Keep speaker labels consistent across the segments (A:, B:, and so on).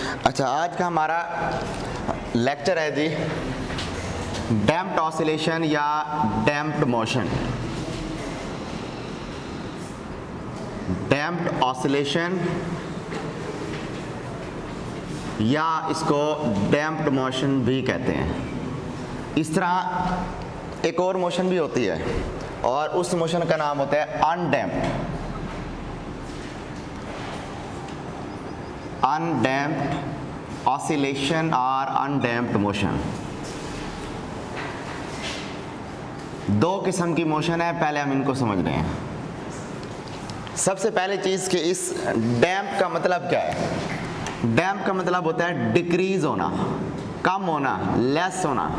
A: अच्छा, आज का हमारा लेक्चर है जी डैम्प्ड ऑसिलेशन या डैम्प्ड मोशन। डैम्प्ड ऑसिलेशन या इसको डैम्प्ड मोशन भी कहते हैं। इस तरह एक और मोशन भी होती है और उस मोशन का नाम होता है अनडैम्प्ड। अनडैम्प्ड ऑसिलेशन और अनडैम्प्ड मोशन, दो किस्म की मोशन है। पहले हम इनको समझ रहे हैं। सबसे पहले चीज कि इस डैम्प का मतलब क्या है। डैम्प का मतलब होता है डिक्रीज होना, कम होना, लेस होना।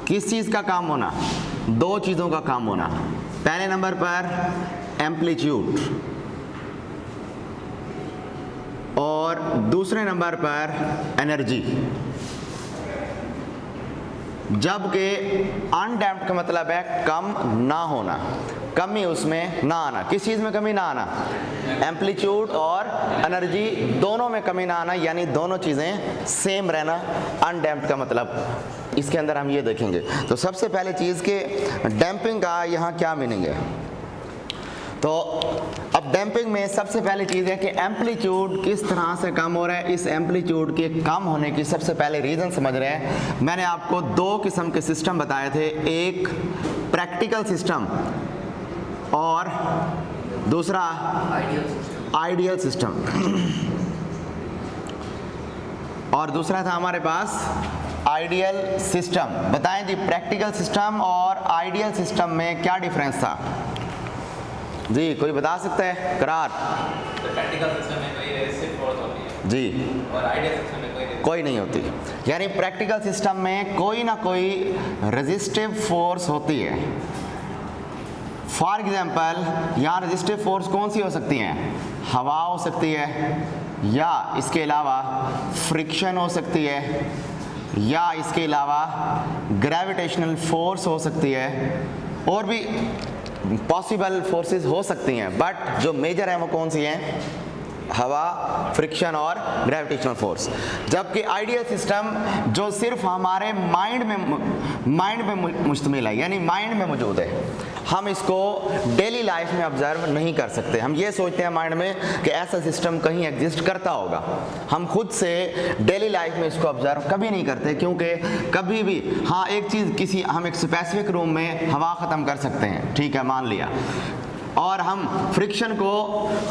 A: किस चीज का कम होना? दो चीजों का कम होना। पहले नंबर पर एम्पलीट्यूड और दूसरे नंबर पर एनर्जी। जबकि अनडैम्प्ड का मतलब है कम ना होना, कमी उसमें ना आना। किस चीज में कमी ना आना? एम्पलीट्यूड और एनर्जी दोनों में कमी ना आना, यानी दोनों चीजें सेम रहना। अनडैम्प्ड का मतलब इसके अंदर हम ये देखेंगे। तो सबसे पहले चीज के डैम्पिंग का यहाँ क्या मीनिंग है। तो अब डैम्पिंग में सबसे पहली चीज़ है कि एम्पलीट्यूड किस तरह से कम हो रहा है। इस एम्पलीट्यूड के कम होने की सबसे पहले रीज़न समझ रहे हैं। मैंने आपको दो किस्म के सिस्टम बताए थे, एक प्रैक्टिकल सिस्टम और दूसरा आइडियल सिस्टम। और दूसरा था हमारे पास आइडियल सिस्टम। बताएं जी, प्रैक्टिकल सिस्टम और आइडियल सिस्टम में क्या डिफरेंस था जी? कोई बता सकता है? करार।
B: तो प्रैक्टिकल सिस्टम में कोई रेजिस्टिव फोर्स होती है
A: जी,
B: और आइडियल सिस्टम में कोई
A: नहीं होती। यानी प्रैक्टिकल सिस्टम में कोई ना कोई रेजिस्टिव फोर्स होती है। फॉर एग्जांपल, यहाँ रेजिस्टिव फोर्स कौन सी हो सकती है? हवा हो सकती है, या इसके अलावा फ्रिक्शन हो सकती है, या इसके अलावा ग्रेविटेशनल फोर्स हो सकती है। और भी पॉसिबल फोर्सेस हो सकती हैं, बट जो मेजर है वो कौन सी हैं? हवा, फ्रिक्शन और ग्रेविटेशनल फोर्स। जबकि आइडियल सिस्टम जो सिर्फ हमारे माइंड में मुश्तमिल है, यानी माइंड में मौजूद है, हम इसको डेली लाइफ में ऑब्जर्व नहीं कर सकते। हम ये सोचते हैं माइंड में कि ऐसा सिस्टम कहीं एग्जिस्ट करता होगा। हम खुद से डेली लाइफ में इसको ऑब्जर्व कभी नहीं करते, क्योंकि कभी भी हाँ एक चीज़ हम एक स्पेसिफिक रूम में हवा ख़त्म कर सकते हैं, ठीक है, मान लिया, और हम फ्रिक्शन को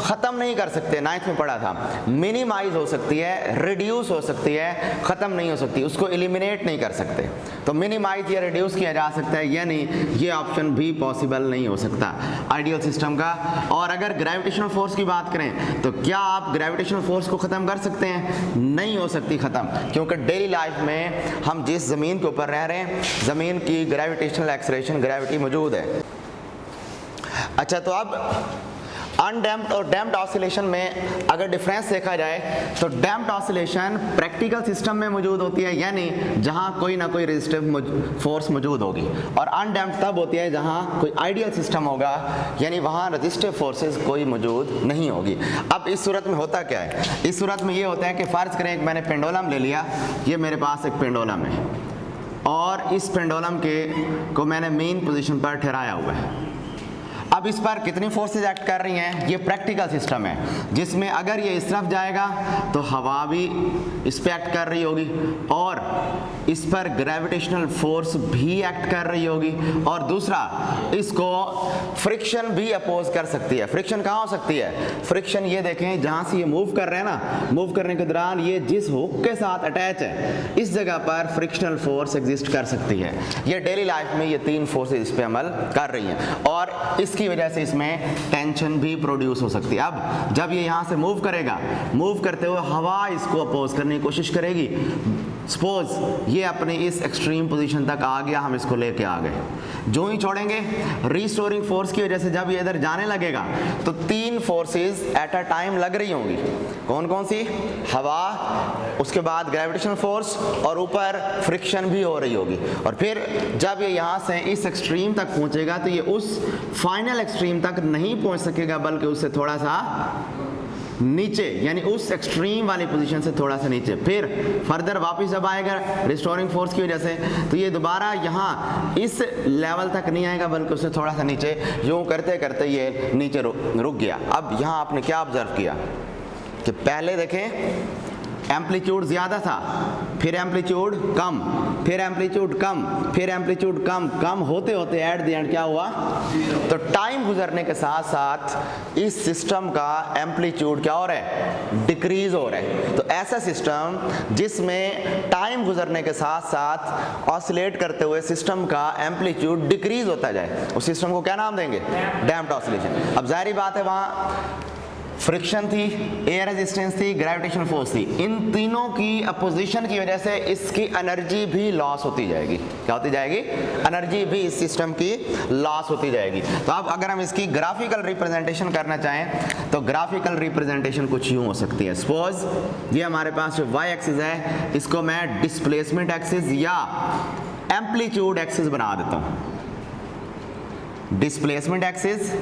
A: ख़त्म नहीं कर सकते। 9th में पढ़ा था, मिनिमाइज हो सकती है, रिड्यूस हो सकती है, ख़त्म नहीं हो सकती, उसको एलिमिनेट नहीं कर सकते। तो मिनिमाइज या रिड्यूस किया जा सकता है, यानी ये ऑप्शन भी पॉसिबल नहीं हो सकता आइडियल सिस्टम का। और अगर ग्रेविटेशनल फोर्स की बात करें तो क्या आप ग्रेविटेशनल फोर्स को ख़त्म कर सकते हैं? नहीं हो सकती ख़त्म, क्योंकि डेली लाइफ में हम जिस ज़मीन के ऊपर रह रहे हैं, ज़मीन की ग्रेविटेशनल एक्सेलरेशन, ग्रेविटी मौजूद है। अच्छा, तो अब अनडैम्प्ड और डैम्प्ड ऑसिलेशन में अगर डिफरेंस देखा जाए तो डैम्प्ड ऑसिलेशन प्रैक्टिकल सिस्टम में मौजूद होती है, यानी जहां कोई ना कोई रेजिस्टिव फोर्स मौजूद होगी। और अनडैम्प्ड तब होती है जहां कोई आइडियल सिस्टम होगा, यानी वहां रेजिस्टिव फोर्सेस कोई मौजूद नहीं होगी। अब इस सूरत में होता क्या है? इस सूरत में ये होता है कि फ़र्ज़ करें कि मैंने पेंडुलम ले लिया, ये मेरे पास एक पेंडुलम है और इस पेंडुलम को मैंने मेन पोजीशन पर ठहराया हुआ है। अब इस पर कितनी फोर्सेज एक्ट कर रही हैं? ये प्रैक्टिकल सिस्टम है, जिसमें अगर ये इस तरफ जाएगा तो हवा भी इस पर एक्ट कर रही होगी और इस पर ग्रेविटेशनल फोर्स भी एक्ट कर रही होगी, और दूसरा इसको फ्रिक्शन भी अपोज कर सकती है। फ्रिक्शन कहाँ हो सकती है? फ्रिक्शन ये देखें, जहाँ से ये मूव कर रहे हैं ना, मूव करने के दौरान ये जिस हुक के साथ अटैच है, इस जगह पर फ्रिक्शनल फोर्स एग्जिस्ट कर सकती है। ये डेली लाइफ में ये तीन फोर्सेज इस पर अमल कर रही हैं, और इसकी वजह से इसमें टेंशन भी प्रोड्यूस हो सकती है। अब जब ये यहाँ से मूव करेगा, मूव करते हुए हवा इसको अपोज करने की कोशिश करेगी। सपोज ये अपनी इस एक्सट्रीम पोजीशन तक आ गया, हम इसको लेके आ गए, जो ही छोड़ेंगे रीस्टोरिंग फोर्स की वजह से जब ये इधर जाने लगेगा तो तीन फोर्सेस एट अ टाइम लग रही होंगी। कौन कौन सी? हवा, उसके बाद ग्रेविटेशनल फोर्स, और ऊपर फ्रिक्शन भी हो रही होगी। और फिर जब ये यहाँ से इस एक्सट्रीम तक पहुँचेगा तो ये उस फाइनल एक्सट्रीम तक नहीं पहुँच सकेगा, बल्कि उससे थोड़ा सा नीचे, यानी उस एक्सट्रीम वाली पोजीशन से थोड़ा सा नीचे, फिर फर्दर वापस जब आएगा रिस्टोरिंग फोर्स की वजह से, तो ये दोबारा यहाँ इस लेवल तक नहीं आएगा बल्कि उससे थोड़ा सा नीचे, यूँ करते करते ये नीचे रुक गया। अब यहाँ आपने क्या ऑब्जर्व किया कि पहले देखें एम्पलीट्यूड ज़्यादा था, फिर एम्पलीट्यूड कम, फिर एम्पलीट्यूड कम, फिर एम्पलीट्यूड कम, कम होते होते एट द एंड क्या हुआ? तो टाइम गुजरने के साथ साथ इस सिस्टम का एम्पलीट्यूड क्या हो रहा है? डिक्रीज हो रहा है। तो ऐसा सिस्टम जिसमें टाइम गुजरने के साथ साथ ऑसिलेट करते हुए सिस्टम का एम्पलीट्यूड डिक्रीज होता जाए, उस सिस्टम को क्या नाम देंगे? Damped oscillation. अब जाहिर बात है वहाँ फ्रिक्शन थी, एयर रेजिस्टेंस थी, ग्रेविटेशनल फोर्स थी, इन तीनों की अपोजिशन की वजह से इसकी एनर्जी भी लॉस होती जाएगी। क्या होती जाएगी? एनर्जी भी इस सिस्टम की लॉस होती जाएगी। तो अब अगर हम इसकी ग्राफिकल रिप्रेजेंटेशन करना चाहें तो ग्राफिकल रिप्रेजेंटेशन कुछ यूँ हो सकती है। सपोज ये हमारे पास जो वाई एक्सिस है इसको मैं डिस्प्लेसमेंट एक्सिस या एम्पलीट्यूड एक्सिस बना देता हूँ। डिस्प्लेसमेंट एक्सिस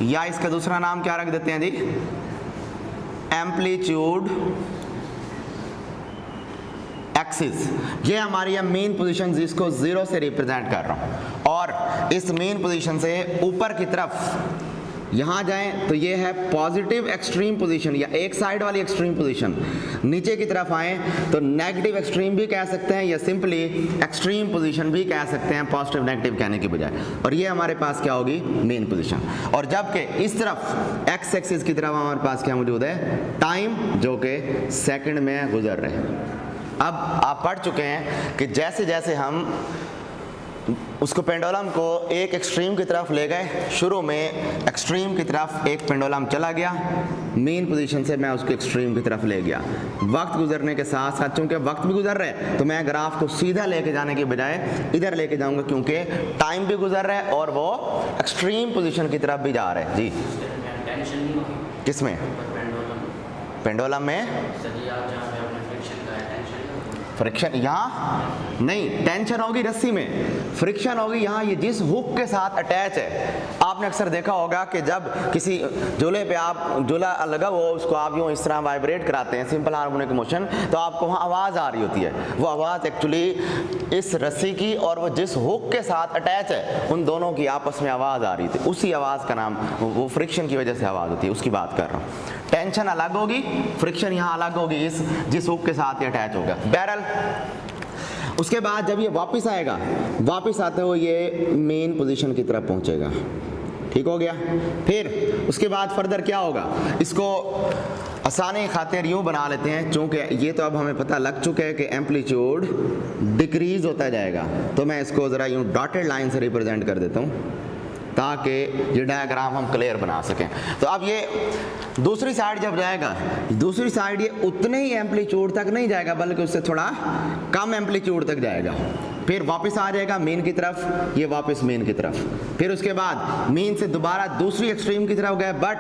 A: या इसका दूसरा नाम क्या रख देते हैं जी? Amplitude axis. ये हमारी मेन पोजीशन जिसको 0 से रिप्रेजेंट कर रहा हूं, और इस मेन पोजीशन से ऊपर की तरफ यहाँ जाएं तो ये है पॉजिटिव एक्सट्रीम पोजीशन या एक साइड वाली एक्सट्रीम पोजीशन। नीचे की तरफ आएँ तो नेगेटिव एक्सट्रीम भी कह सकते हैं या सिंपली एक्सट्रीम पोजीशन भी कह सकते हैं, पॉजिटिव नेगेटिव कहने की बजाय। और ये हमारे पास क्या होगी? Main position. और जबकि इस तरफ एक्स एक्सिस की तरफ हमारे पास क्या मौजूद है? टाइम, जो कि सेकंड में गुजर रहे हैं। अब आप पढ़ चुके हैं कि जैसे जैसे हम उसको पेंडुलम को एक एक्सट्रीम की तरफ ले गए, शुरू में एक्सट्रीम की तरफ एक पेंडुलम चला गया, मेन पोजीशन से मैं उसको एक्सट्रीम की तरफ ले गया। वक्त गुजरने के साथ साथ, चूंकि वक्त भी गुजर रहा है, तो मैं ग्राफ को सीधा लेके जाने के बजाय इधर लेके जाऊंगा, क्योंकि टाइम भी गुजर रहा है और वो एक्सट्रीम पोजीशन की तरफ भी जा रहा है। जी किसमें? पेंडुलम में फ्रिक्शन यहाँ नहीं, टेंशन होगी रस्सी में, फ्रिक्शन होगी यहाँ ये जिस हुक के साथ अटैच है। आपने अक्सर देखा होगा कि जब किसी झूले पे आप झूला लगा हो उसको आप यूँ इस तरह वाइब्रेट कराते हैं, सिंपल हार्मोनिक मोशन, तो आपको वहाँ आवाज़ आ रही होती है। वो आवाज़ एक्चुअली इस रस्सी की और वो जिस हुक के साथ अटैच है उन दोनों की आपस में आवाज़ आ रही थी, उसी आवाज़ का नाम, वो फ्रिक्शन की वजह से आवाज़ होती है, उसकी बात कर रहा हूँ। टेंशन अलग होगी, फ्रिक्शन यहाँ अलग होगी, इस जिस हुक के साथ ये अटैच होगा। बहरहाल उसके बाद जब ये वापस आएगा, वापस आते हुए ये मेन पोजीशन की तरफ पहुंचेगा। ठीक हो गया? फिर उसके बाद फर्दर क्या होगा? इसको आसानी खातिर यूँ बना लेते हैं, चूँकि ये तो अब हमें पता लग चुका है कि एम्पलीट्यूड डिक्रीज होता जाएगा, तो मैं इसको ज़रा यूँ डॉटेड लाइन से रिप्रेजेंट कर देता हूँ ताकि ये डायग्राम हम क्लियर बना सकें। तो अब ये दूसरी साइड जब जाएगा, दूसरी साइड ये उतने ही एम्पलीट्यूड तक नहीं जाएगा बल्कि उससे थोड़ा कम एम्पलीट्यूड तक जाएगा, फिर वापस आ जाएगा मेन की तरफ, ये वापस मेन की तरफ, फिर उसके बाद मेन से दोबारा दूसरी एक्सट्रीम की तरफ गए, बट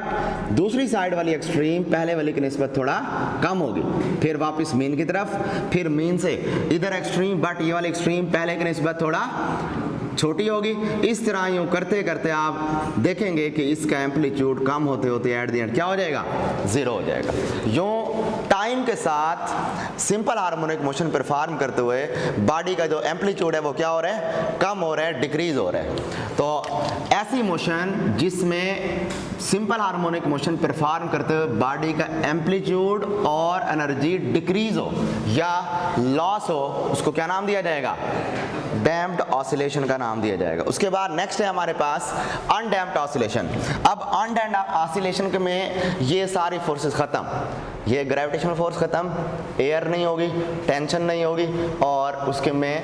A: दूसरी साइड वाली एक्सट्रीम पहले वाली की निस्बत थोड़ा कम होगी, फिर वापस मेन की तरफ, फिर मेन से इधर एक्सट्रीम, बट ये वाली एक्सट्रीम पहले की निस्बत थोड़ा छोटी होगी। इस तरह यूँ करते करते आप देखेंगे कि इसका एम्पलीट्यूड कम होते होते एट द एंड क्या हो जाएगा? 0 हो जाएगा। यूँ टाइम के साथ सिंपल हार्मोनिक मोशन परफॉर्म करते हुए बॉडी का जो एम्पलीट्यूड है वो क्या हो रहा है? कम हो रहा है, डिक्रीज हो रहा है। तो ऐसी मोशन जिसमें सिंपल हार्मोनिक मोशन परफॉर्म करते हुए बॉडी का एम्पलीट्यूड और एनर्जी डिक्रीज हो या लॉस हो, उसको क्या नाम दिया जाएगा? डैम्प्ड ऑसिलेशन का नाम दिया जाएगा। उसके बाद नेक्स्ट है हमारे पास अनडैम्प्ड ऑसिलेशन। अब अनडैम्प्ड ऑसिलेशन के में ये सारी फोर्सेस खत्म, ये ग्रेविटेशनल फोर्स खत्म, एयर नहीं होगी, टेंशन नहीं होगी, और उसके में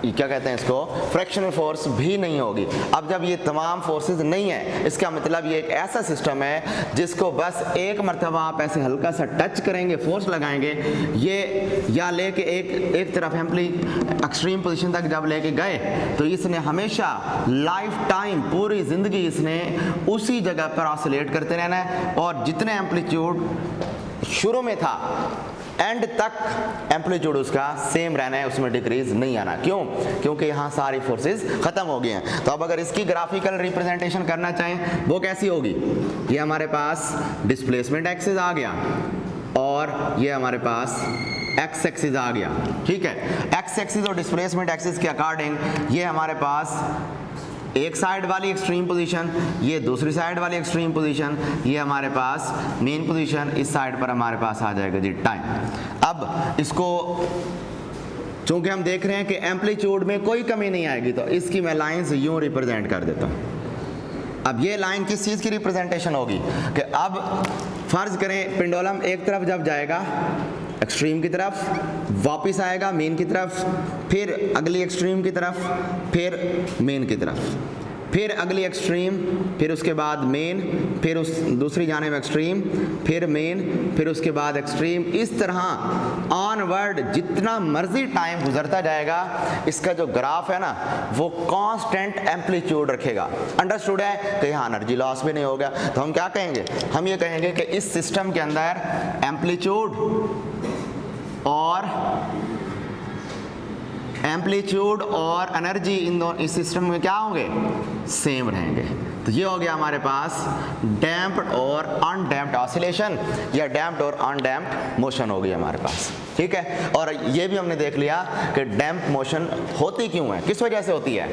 A: क्या कहते हैं इसको, फ्रिक्शनल फोर्स भी नहीं होगी। अब जब ये तमाम फोर्सेस नहीं है, इसका मतलब ये एक ऐसा सिस्टम है जिसको बस एक मरतबा आप ऐसे हल्का सा टच करेंगे, फोर्स लगाएंगे, ये या लेके एक तरफ एक्सट्रीम पोजीशन तक जब लेके गए तो इसने हमेशा लाइफ टाइम, पूरी ज़िंदगी इसने उसी जगह पर ऑसिलेट करते रहना है, और जितने एम्पलीट्यूड शुरू में था एंड तक एम्पलीट्यूड उसका सेम रहना है, उसमें डिक्रीज नहीं आना। क्यों? क्योंकि यहाँ सारी फोर्सेस खत्म हो गई हैं। तो अब अगर इसकी ग्राफिकल रिप्रेजेंटेशन करना चाहें वो कैसी होगी? ये हमारे पास डिस्प्लेसमेंट एक्सिस आ गया और ये हमारे पास एक्स एक्सिस आ गया, ठीक है। एक्स एक्सिस और डिस्प्लेसमेंट एक्सिस के अकॉर्डिंग ये हमारे पास एक साइड वाली एक्सट्रीम पोजीशन, ये दूसरी साइड वाली एक्सट्रीम पोजीशन, ये हमारे पास मेन पोजीशन, इस साइड पर हमारे पास आ जाएगा जी टाइम। अब इसको चूंकि हम देख रहे हैं कि एम्पलीट्यूड में कोई कमी नहीं आएगी तो इसकी मैं लाइन से यूं रिप्रेजेंट कर देता हूं। अब ये लाइन किस चीज़ की रिप्रेजेंटेशन होगी कि अब फर्ज करें पेंडुलम एक तरफ जब जाएगा एक्सट्रीम की तरफ, वापस आएगा मेन की तरफ, फिर अगली एक्सट्रीम की तरफ, फिर मेन की तरफ, फिर अगली एक्सट्रीम, फिर उसके बाद मेन, फिर उस दूसरी जानिब एक्सट्रीम, फिर मेन, फिर उसके बाद एक्सट्रीम। इस तरह ऑनवर्ड जितना मर्जी टाइम गुजरता जाएगा इसका जो ग्राफ है ना वो कांस्टेंट एम्पलीट्यूड रखेगा। अंडरस्टूड है कि यहाँ एनर्जी लॉस भी नहीं होगा। तो हम क्या कहेंगे? हम ये कहेंगे कि इस सिस्टम के अंदर एम्पलीट्यूड और एनर्जी इन दोनों इस सिस्टम में क्या होंगे? सेम रहेंगे। तो ये हो गया हमारे पास डैम्प्ड और अनडैम्प्ड ऑसिलेशन या डैम्प्ड और अनडैम्प्ड मोशन हो गई हमारे पास, ठीक है। और ये भी हमने देख लिया कि डैम्प मोशन होती क्यों है, किस वजह से होती है?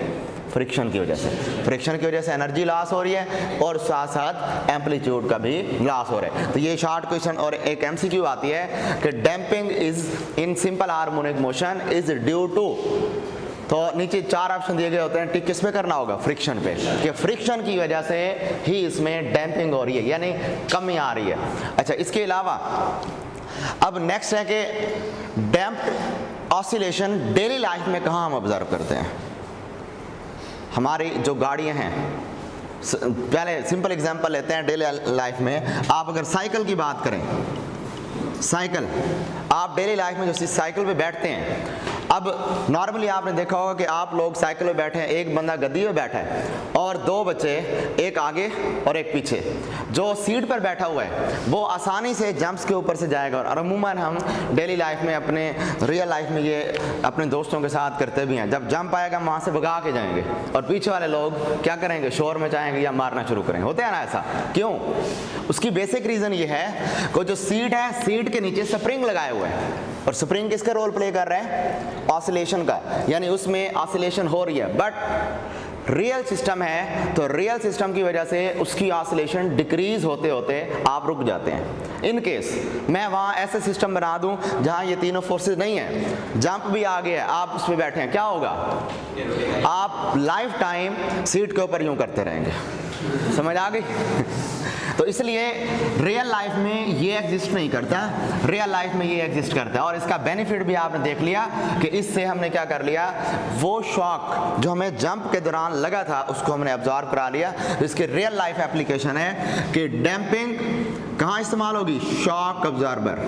A: फ्रिक्शन की वजह से। फ्रिक्शन की वजह से एनर्जी लॉस हो रही है और साथ साथ एम्पलीट्यूड का भी लॉस हो रहा है। तो ये शॉर्ट क्वेश्चन और एक एमसीक्यू आती है कि damping is in simple harmonic motion is due to, तो नीचे 4 ऑप्शन दिए गए होते हैं, टिक किस पे करना होगा? फ्रिक्शन पे, कि फ्रिक्शन की वजह से ही इसमें डैम्पिंग हो रही है यानी कमी आ रही है। अच्छा, इसके अलावा अब नेक्स्ट है कि डैम्प्ड ऑसिलेशन डेली लाइफ में कहाँ हम ऑब्जर्व करते हैं? हमारी जो गाड़ियाँ हैं, पहले सिंपल एग्जांपल लेते हैं डेली लाइफ में। आप अगर साइकिल की बात करें, साइकिल आप डेली लाइफ में जो साइकिल पे बैठते हैं, अब नॉर्मली आपने देखा होगा कि आप लोग साइकिल पे बैठे हैं, एक बंदा गद्दी पे बैठा है और 2 बच्चे, एक आगे और एक पीछे। जो सीट पर बैठा हुआ है वो आसानी से जंप्स के ऊपर से जाएगा। और अमूमन हम डेली लाइफ में अपने रियल लाइफ में ये अपने दोस्तों के साथ करते भी हैं, जब जंप आएगा वहाँ से भगा के जाएंगे और पीछे वाले लोग क्या करेंगे? शोर मचाएंगे या मारना शुरू करेंगे। होते हैं ना ऐसा? क्यों? उसकी बेसिक रीज़न ये है कि जो सीट है, सीट के नीचे स्प्रिंग लगाए हुए हैं और स्प्रिंग किसका रोल प्ले कर रहा है? ऑसिलेशन का, यानी उसमें ऑसिलेशन हो रही है। बट रियल सिस्टम है तो रियल सिस्टम की वजह से उसकी ऑसिलेशन डिक्रीज होते होते आप रुक जाते हैं। इन केस मैं वहाँ ऐसे सिस्टम बना दूं जहाँ ये तीनों फोर्सेस नहीं है, जंप भी आ गया है, आप उस पर बैठे हैं, क्या होगा? आप लाइफ टाइम सीट के ऊपर यूं करते रहेंगे। समझ आ गई? तो इसलिए रियल लाइफ में ये एग्जिस्ट नहीं करता, रियल लाइफ में ये एग्जिस्ट करता है। और इसका बेनिफिट भी आपने देख लिया कि इससे हमने क्या कर लिया, वो शॉक जो हमें जंप के दौरान लगा था उसको हमने एब्जॉर्ब करा लिया। तो इसके रियल लाइफ एप्लीकेशन है कि डैम्पिंग कहाँ इस्तेमाल होगी? Shock absorber,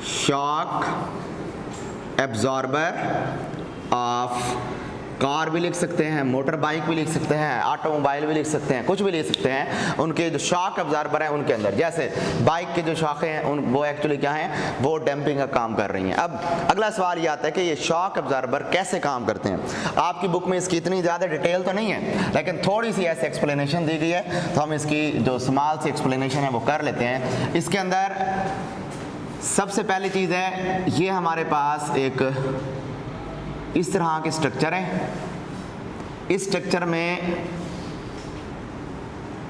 A: shock absorber of car भी लिख सकते हैं, मोटर बाइक भी लिख सकते हैं, ऑटोमोबाइल भी लिख सकते हैं, कुछ भी लिख सकते हैं। उनके जो शॉक अब्जॉर्बर हैं उनके अंदर, जैसे बाइक के जो शॉकें हैं उन वो एक्चुअली क्या हैं? वो डैम्पिंग का काम कर रही हैं। अब अगला सवाल ये आता है कि ये शॉक अब्जॉर्बर कैसे काम करते हैं? आपकी बुक में इसकी इतनी ज़्यादा डिटेल तो नहीं है, लेकिन थोड़ी सी ऐसी एक्सप्लेनेशन दी गई है, तो हम इसकी जो स्मॉल सी एक्सप्लेनेशन है वो कर लेते हैं। इसके अंदर सबसे पहली चीज़ है, ये हमारे पास एक इस तरह के स्ट्रक्चर है। इस स्ट्रक्चर में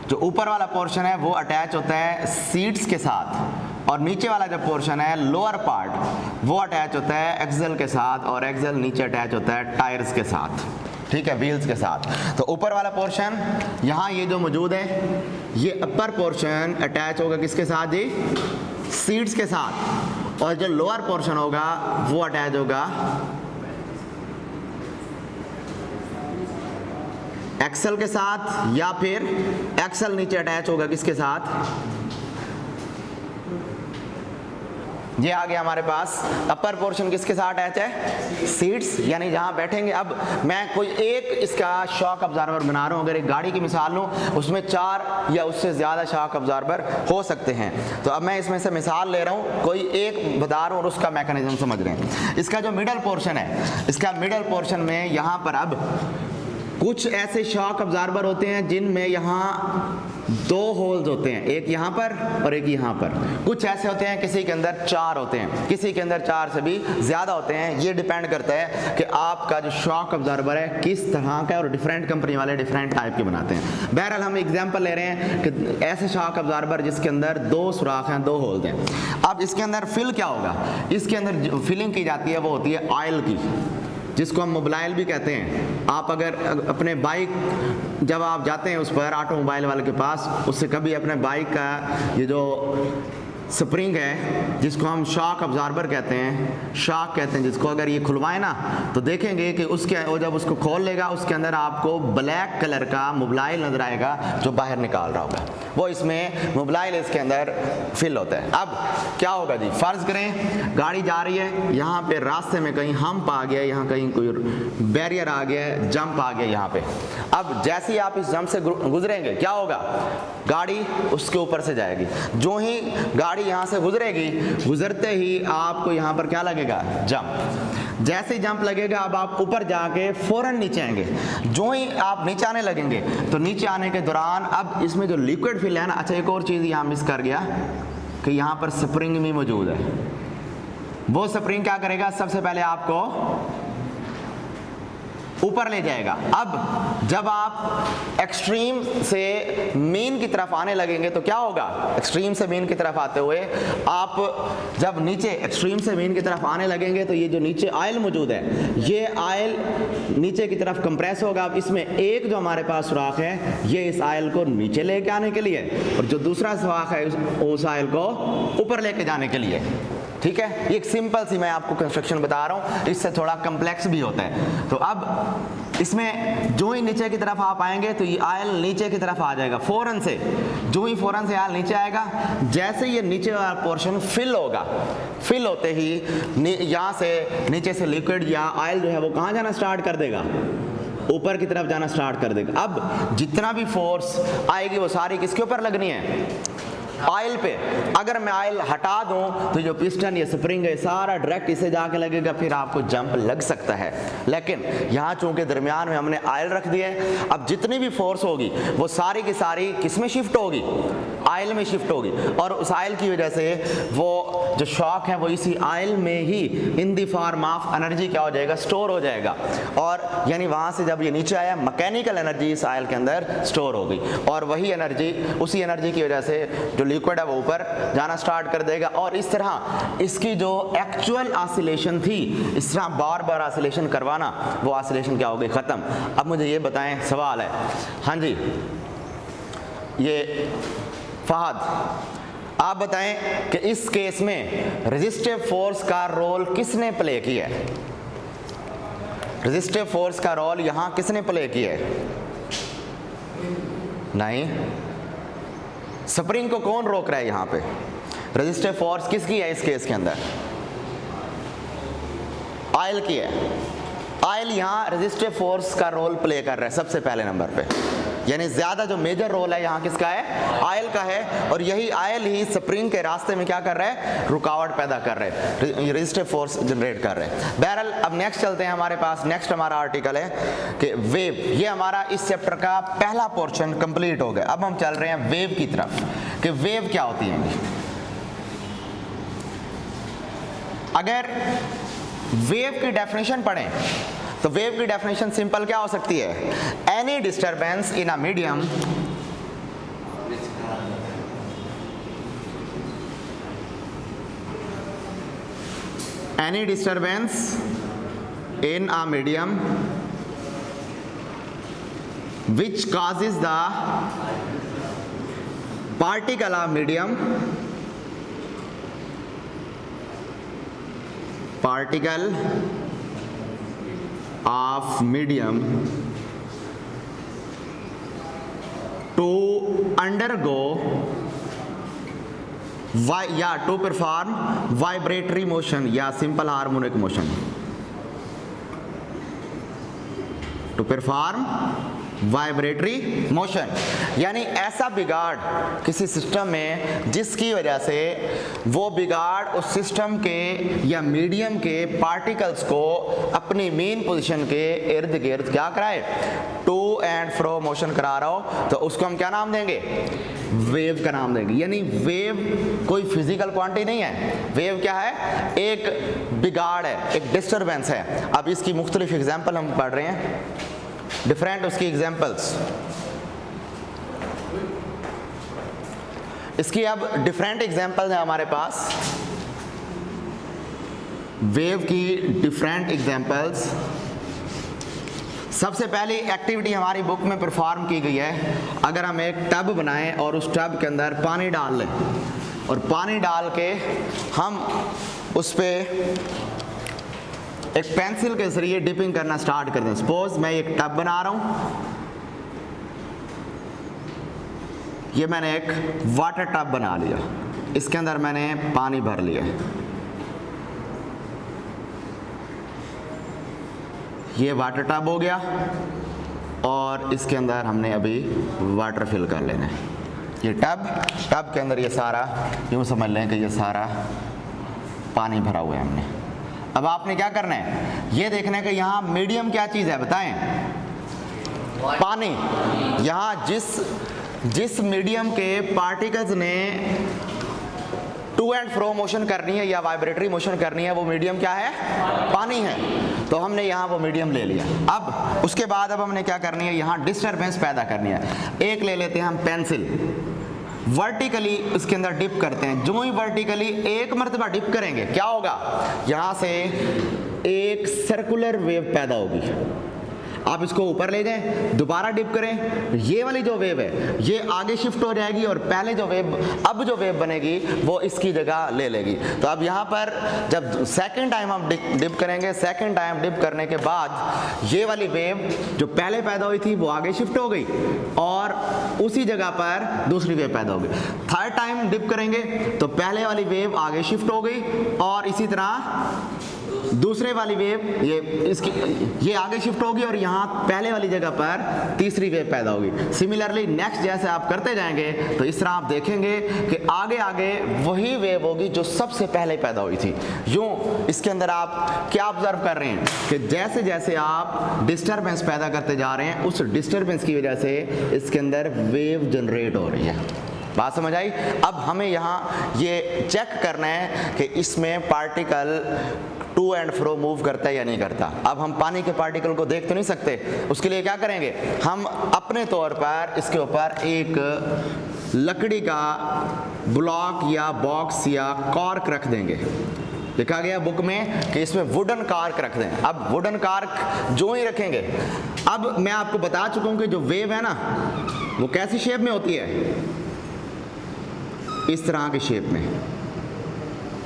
A: जो ऊपर वाला पोर्शन है वो अटैच होता है सीट्स के साथ और नीचे वाला जो पोर्शन है लोअर पार्ट वो अटैच होता है एक्सल के साथ और एक्सल नीचे अटैच होता है टायर्स के साथ, ठीक है, व्हील्स के साथ। तो ऊपर वाला पोर्शन यहाँ ये जो मौजूद है ये अपर पोर्शन अटैच होगा किसके साथ जी? सीट्स के साथ। और जो लोअर पोर्शन होगा वो अटैच होगा एक्सल के साथ, या फिर एक्सल नीचे अटैच होगा किसके साथ? ये आ गया हमारे पास। अपर पोर्शन किसके साथ अटैच है? सीट्स, यानी जहाँ बैठेंगे। अब मैं कोई एक इसका शॉक अब्जॉर्बर बना रहा हूँ, अगर एक गाड़ी की मिसाल लूँ उसमें 4 या उससे ज़्यादा शॉक अब्जॉर्बर हो सकते हैं। तो अब मैं इसमें से मिसाल ले रहा हूँ, कोई एक बता रहा हूँ और उसका मैकेनिज्म समझ रहे हैं। इसका जो मिडल पोर्शन है, इसका मिडल पोर्शन में यहाँ पर अब कुछ ऐसे शॉक अब्जॉर्बर होते हैं जिनमें यहाँ 2 होल्स होते हैं, एक यहाँ पर और एक यहाँ पर। कुछ ऐसे होते हैं किसी के अंदर 4 होते हैं, किसी के अंदर 4 से भी ज़्यादा होते हैं। ये डिपेंड करता है कि आपका जो शॉक अब्जॉर्बर है किस तरह का है, और डिफरेंट कंपनी वाले डिफरेंट टाइप के बनाते हैं। बहरहाल हम एग्जांपल ले रहे हैं कि ऐसे शॉक अब्जॉर्बर जिसके अंदर 2 सुराख हैं, 2 होल्स हैं। अब इसके अंदर फिल क्या होगा? इसके अंदर जो फिलिंग की जाती है वो होती है ऑयल की, जिसको हम मोबाइल भी कहते हैं। आप अगर अपने बाइक जब आप जाते हैं उस पर ऑटोमोबाइल वाले के पास, उससे कभी अपने बाइक का ये जो स्प्रिंग है जिसको हम शॉक अब्जॉर्बर कहते हैं, शॉक कहते हैं जिसको, अगर ये खुलवाए ना तो देखेंगे कि उसके वो जब उसको खोल लेगा उसके अंदर आपको ब्लैक कलर का मोबाइल नजर आएगा जो बाहर निकाल रहा होगा, वो इसमें मोबाइल इसके अंदर फिल होता है। अब क्या होगा जी, फर्ज करें गाड़ी जा रही है, यहाँ पे रास्ते में कहीं हम्प आ गया, यहाँ कहीं कोई बैरियर आ गया, जंप आ गया यहाँ पे। अब जैसे ही आप इस जंप से गुजरेंगे क्या होगा, गाड़ी उसके ऊपर से जाएगी। जो ही गाड़ी यहाँ से गुजरेगी, गुजरते ही आपको यहाँ पर क्या लगेगा, जंप। जैसे ही जंप लगेगा अब आप ऊपर जाके फौरन नीचे आएंगे। जो ही आप नीचे आने लगेंगे तो नीचे आने के दौरान अब इसमें जो लिक्विड फिल है ना, अच्छा एक और चीज़ यहाँ मिस कर गया कि यहाँ पर स्प्रिंग भी मौजूद है। वो स्प्रिंग क्या करेगा, सबसे पहले आपको ऊपर ले जाएगा। अब जब आप एक्सट्रीम से मीन की तरफ आने लगेंगे तो क्या होगा, एक्सट्रीम से मीन की तरफ आते हुए आप जब नीचे एक्सट्रीम से मीन की तरफ आने लगेंगे तो ये जो नीचे ऑयल मौजूद है, ये ऑयल नीचे की तरफ कंप्रेस होगा। अब इसमें एक जो हमारे पास सुराख है ये इस ऑयल को नीचे लेके आने के लिए, और जो दूसरा सुराख है उस ऑयल को ऊपर लेके जाने के लिए। ठीक है, ये एक सिंपल सी मैं आपको कंस्ट्रक्शन बता रहा हूँ, इससे थोड़ा कम्प्लेक्स भी होता है। तो अब इसमें जो ही नीचे की तरफ आप आएंगे तो ये आयल नीचे की तरफ आ जाएगा फौरन से। जो ही फौरन से आयल नीचे आएगा, जैसे ये नीचे वाला पोर्शन फिल होगा, फिल होते ही यहाँ से नीचे से लिक्विड या ऑयल जो है वो कहाँ जाना स्टार्ट कर देगा, ऊपर की तरफ जाना स्टार्ट कर देगा। अब जितना भी फोर्स आएगी वो सारी किसके ऊपर लगनी है, ऑयल पे। अगर मैं ऑयल हटा दूं तो जो पिस्टन या स्प्रिंग है सारा डायरेक्ट इसे जाके लगेगा, फिर आपको जंप लग सकता है। लेकिन यहाँ चूंकि दरमियान में हमने ऑयल रख दिया है, अब जितनी भी फोर्स होगी वो सारी की सारी किस में शिफ्ट होगी, ऑयल में शिफ्ट होगी। और उस ऑयल की वजह से वो जो शॉक है वो इसी ऑयल में ही in the form of energy क्या हो जाएगा, स्टोर हो जाएगा। और यानी वहाँ से जब ये नीचे आया मैकेनिकल एनर्जी इस ऑयल के अंदर स्टोर हो गई, और वही एनर्जी, उसी एनर्जी की वजह से जो लिक्विड है वो ऊपर जाना स्टार्ट कर देगा। और इस तरह इसकी जो एक्चुअल ऑसिलेशन थी, इस तरह बार बार ऑसिलेशन करवाना, वो ऑसिलेशन क्या हो गई, खत्म। अब मुझे ये बताएं, सवाल है, हाँ जी ये फहद, आप बताएं कि इस केस में रेजिस्टिव फोर्स का रोल किसने प्ले किया है, रेजिस्टिव फोर्स का रोल यहां किसने प्ले किया है? नहीं, स्प्रिंग को कौन रोक रहा है यहां पे? रेजिस्टिव फोर्स किसकी है इस केस के अंदर? ऑयल की है। ऑयल यहां रेजिस्टिव फोर्स का रोल प्ले कर रहा है सबसे पहले नंबर पे, यानी ज्यादा जो मेजर रोल है यहाँ किसका है, ऑयल का है। और यही ऑयल ही स्प्रिंग के रास्ते में क्या कर रहा है, रुकावट पैदा कर रहे हैं, रेजिस्टिव फोर्स जनरेट कर रहे हैं। बहरहाल अब नेक्स्ट चलते हैं, हमारे पास नेक्स्ट हमारा आर्टिकल है कि वेव। ये हमारा इस चैप्टर का पहला पोर्शन कंप्लीट हो गया। अब हम चल रहे हैं वेव की तरफ कि वेव क्या होती है। अगर वेव की डेफिनेशन पढ़ें तो वेव की डेफिनेशन सिंपल क्या हो सकती है, any disturbance in a medium any disturbance in a medium which causes the particle of medium to undergo या टू परफॉर्म वाइब्रेटरी मोशन या simple harmonic motion, to perform vibratory motion, यानी ऐसा बिगाड़ किसी सिस्टम में जिसकी वजह से वो बिगाड़ उस सिस्टम के या मीडियम के पार्टिकल्स को अपनी मेन पोजीशन के इर्द गिर्द क्या कराए, टू एंड फ्रो मोशन करा रहा हो, तो उसको हम क्या नाम देंगे, वेव का नाम देंगे। यानी वेव कोई फिजिकल क्वांटिटी नहीं है, वेव क्या है, एक बिगाड़ है, एक डिस्टरबेंस है। अब इसकी मुख्तलिफ एग्जाम्पल हम पढ़ रहे हैं, डिफरेंट उसकी एग्जाम्पल्स, इसकी अब डिफरेंट एग्जाम्पल्स हैं हमारे पास, वेव की डिफरेंट एग्जाम्पल्स। सबसे पहली एक्टिविटी हमारी बुक में परफॉर्म की गई है, अगर हम एक टब बनाएं और उस टब के अंदर पानी डाल लें और पानी डाल के हम उस पर एक पेंसिल के जरिए डिपिंग करना स्टार्ट कर दें। सपोज मैं एक टब बना रहा हूं, ये मैंने एक वाटर टब बना लिया, इसके अंदर मैंने पानी भर लिया, ये वाटर टब हो गया और इसके अंदर हमने अभी वाटर फिल कर लेना है। ये टब के अंदर ये सारा, यूँ समझ लें कि ये सारा पानी भरा हुआ है हमने। अब आपने क्या करना है, ये देखना है कि यहाँ मीडियम क्या चीज़ है, बताएं, पानी। यहाँ जिस मीडियम के पार्टिकल्स ने टू एंड फ्रो मोशन करनी है या वाइब्रेटरी मोशन करनी है, वो मीडियम क्या है, पानी है। तो हमने यहाँ वो मीडियम ले लिया। अब उसके बाद अब हमने क्या करनी है, यहाँ डिस्टरबेंस पैदा करनी है। एक ले लेते हैं हम पेंसिल, वर्टिकली उसके अंदर डिप करते हैं। जो ही वर्टिकली एक मरतबा डिप करेंगे क्या होगा, यहाँ से एक सर्कुलर वेव पैदा होगी। आप इसको ऊपर ले जाएं, दोबारा डिप करें, ये वाली जो वेव है ये आगे शिफ्ट हो जाएगी और पहले जो वेव बनेगी वो इसकी जगह ले लेगी। तो अब यहाँ पर जब सेकंड टाइम हम डिप करेंगे, सेकंड टाइम डिप करने के बाद ये वाली वेव जो पहले पैदा हुई थी वो आगे शिफ्ट हो गई और उसी जगह पर दूसरी वेव पैदा हो गई। थर्ड टाइम डिप करेंगे तो पहले वाली वेव आगे शिफ्ट हो गई और इसी तरह दूसरे वाली वेव ये आगे शिफ्ट होगी और यहाँ पहले वाली जगह पर तीसरी वेव पैदा होगी। सिमिलरली नेक्स्ट जैसे आप करते जाएंगे तो इस तरह आप देखेंगे कि आगे आगे वही वेव होगी जो सबसे पहले पैदा हुई थी। यूँ इसके अंदर आप क्या ऑब्जर्व कर रहे हैं कि जैसे जैसे आप डिस्टरबेंस पैदा करते जा रहे हैं उस डिस्टरबेंस की वजह से इसके अंदर वेव जनरेट हो रही है। बात समझ आई? अब हमें यहाँ ये चेक करना है कि इसमें particle to and fro move करता है या नहीं करता। अब हम पानी के पार्टिकल को देख तो नहीं सकते, उसके लिए क्या करेंगे, हम अपने तौर पर इसके ऊपर एक लकड़ी का ब्लॉक या बॉक्स या कॉर्क रख देंगे। लिखा गया बुक में कि इसमें वुडन कार्क रख दें। अब वुडन कार्क जो ही रखेंगे, अब मैं आपको बता चुका हूँ कि जो वेव है ना वो कैसी शेप में होती है, इस तरह की शेप में,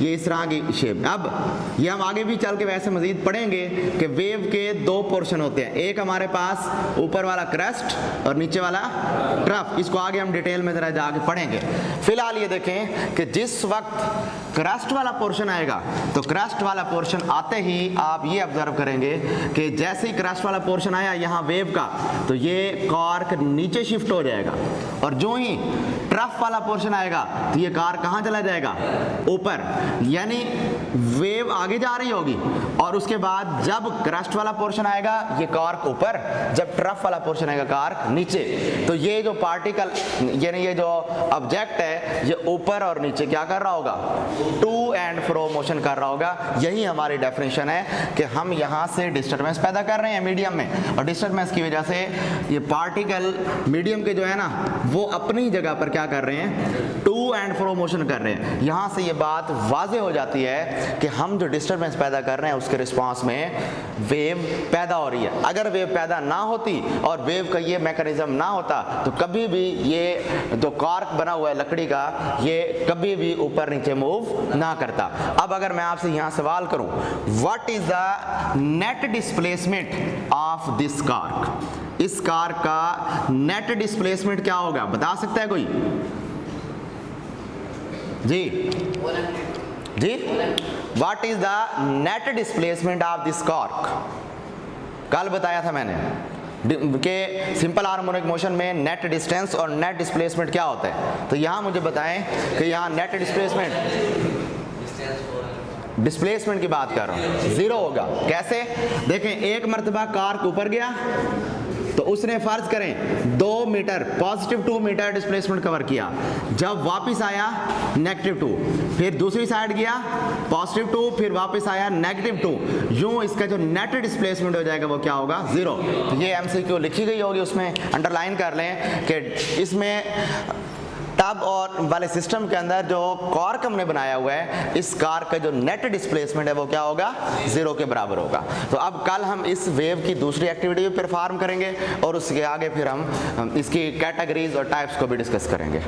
A: ये इस तरह की शेप। अब ये हम आगे भी चल के वैसे मजीद पढ़ेंगे कि वेव के दो पोर्शन होते हैं, एक हमारे पास ऊपर वाला क्रस्ट और नीचे वाला ट्रफ। इसको आगे हम डिटेल में जरा जाके पढ़ेंगे। फिलहाल ये देखें कि जिस वक्त क्रस्ट वाला पोर्शन आएगा तो क्रस्ट वाला पोर्शन आते ही आप ये ऑब्जर्व करेंगे कि जैसे ही क्रस्ट वाला पोर्शन आया यहाँ वेव का, तो ये कॉर्क नीचे शिफ्ट हो जाएगा और जो ही ट्रफ वाला पोर्शन आएगा तो ये कार कहाँ चला जाएगा, ऊपर। यानी वेव आगे जा रही होगी और उसके बाद जब क्रस्ट वाला पोर्शन आएगा ये कार्क ऊपर, जब ट्रफ वाला पोर्शन आएगा कार्क नीचे। तो ये जो पार्टिकल यानी ये जो ऑब्जेक्ट है ये ऊपर और नीचे क्या कर रहा होगा, टू एंड फ्रो मोशन कर रहा होगा। यही हमारी डेफिनेशन है कि हम यहाँ से डिस्टर्बेंस पैदा कर रहे हैं मीडियम में, और डिस्टर्बेंस की वजह से ये पार्टिकल मीडियम के जो है ना वो अपनी जगह पर क्या कर रहे हैं, टू एंड फ्रो मोशन कर रहे हैं। यहाँ से ये बात वाज़ेह हो जाती है कि हम जो डिस्टर्बेंस पैदा कर रहे हैं उसके रिस्पांस में वेव पैदा हो रही है। अगर वेव पैदा ना होती और वेव का ये मैकेनिज्म ना होता तो कभी भी ये जो कार्क बना हुआ है लकड़ी का ये कभी भी ऊपर नीचे मूव ना करता। अब अगर मैं आपसे यहाँ सवाल करूँ, what is the net displacement of this cork, इस कार्क का नेट डिस्प्लेसमेंट क्या होगा, बता सकता है कोई? जी जी, what is the net displacement of this cork? कल बताया था मैंने कि सिंपल हार्मोनिक मोशन में नेट डिस्टेंस और नेट डिस्प्लेसमेंट क्या होता है। तो यहाँ मुझे बताएं कि यहाँ नेट डिस्प्लेसमेंट की बात कर रहा हूँ, जीरो होगा। कैसे? देखें, एक मरतबा कार ऊपर गया तो उसने फर्ज करें 2 metre positive 2 metre displacement cover किया, जब वापस आया -2, फिर दूसरी साइड गया +2, फिर वापस आया -2, यूं इसका जो नेट डिस्प्लेसमेंट हो जाएगा वो क्या होगा? 0। तो ये MCQ लिखी गई होगी, उसमें अंडरलाइन कर लें कि इसमें टब और वाले सिस्टम के अंदर जो कॉर्क हमने बनाया हुआ है, इस कार का जो नेट डिस्प्लेसमेंट है वो क्या होगा? 0 के बराबर होगा। तो अब कल हम इस वेव की दूसरी एक्टिविटी भी परफॉर्म करेंगे और उसके आगे फिर हम इसकी कैटेगरीज और टाइप्स को भी डिस्कस करेंगे।